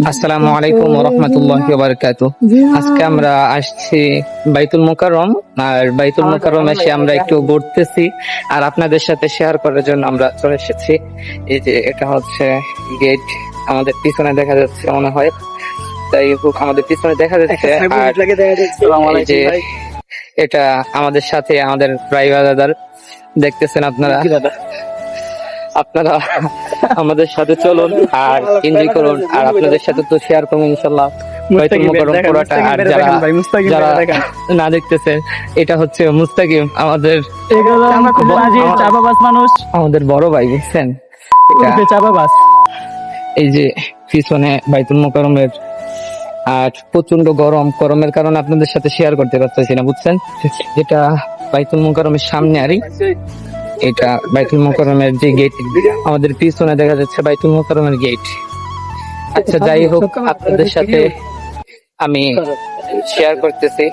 আসসালামু আলাইকুম ওয়া রাহমাতুল্লাহি ওয়া বারাকাতুহু। আজকে আমরা আসছি বাইতুল মুকাররম, আর বাইতুল মুকাররম এসে আমরা একটু ঘুরতেছি আর আপনাদের সাথে শেয়ার করার জন্য আমরা চলে এসেছি। এই যে এটা হচ্ছে গেট, আমাদের পিছনে দেখা যাচ্ছে মনে হয়, তাই হোক আমাদের পিছনে দেখা যাচ্ছে। আর এই যে এটা আমাদের সাথে আমাদের প্রায় দাদার দেখতেছেন আপনারা। আপনারা আমাদের সাথে চলুন আর এনজয় করুন, আর আপনাদের সাথে তো শেয়ার করুন ইনশাআল্লাহ বাইতুল মুকাররম পুরোটা। আর যারা না দেখতেছেন, এটা হচ্ছে মুস্তাকিম, আমাদের মানুষ, আমাদের বড় ভাই, বুঝছেন? এই যে পিছনে বাইতুল মুকাররমের, আর প্রচন্ড গরমের কারণে আপনাদের সাথে শেয়ার করতে পারতেছি না, বুঝছেন? এটা বাইতুল মুকাররমের সামনে, আর এটা বাইতুল মুকাররমের যে গেট, আমাদের পিছনে দেখা যাচ্ছে বাইতুল মুকাররমের গেট। আচ্ছা, যাই হোক, আপনাদের সাথে আমি শেয়ার করতেছি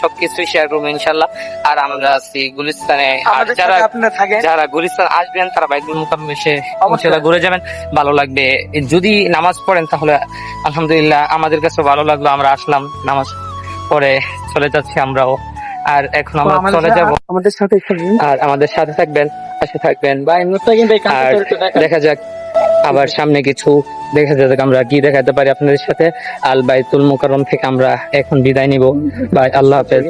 সবকিছুই শেয়ার করবো ইনশাল্লাহ। আর আমরা আছি গুলিস্তানে, আর যারা গুলিস্তান আসবেন তারা বাইতুল মুকাররম এসে ইনশাল্লাহ ঘুরে যাবেন, ভালো লাগবে। যদি নামাজ পড়েন তাহলে আলহামদুলিল্লাহ, আমাদের কাছে ভালো লাগলো। আমরা আসলাম, নামাজ পড়ে চলে যাচ্ছি আমরাও। আর এখন আমরা চলে যাব, আমাদের সাথে আর আমাদের সাথে থাকবেন, পাশে থাকবেন। আর দেখা যাক আবার সামনে কিছু দেখা যাক আমরা কি দেখাতে পারি আপনাদের সাথে। আল বাইতুল মুকাররম থেকে আমরা এখন বিদায় নিব। বাই, আল্লাহ হাফেজ।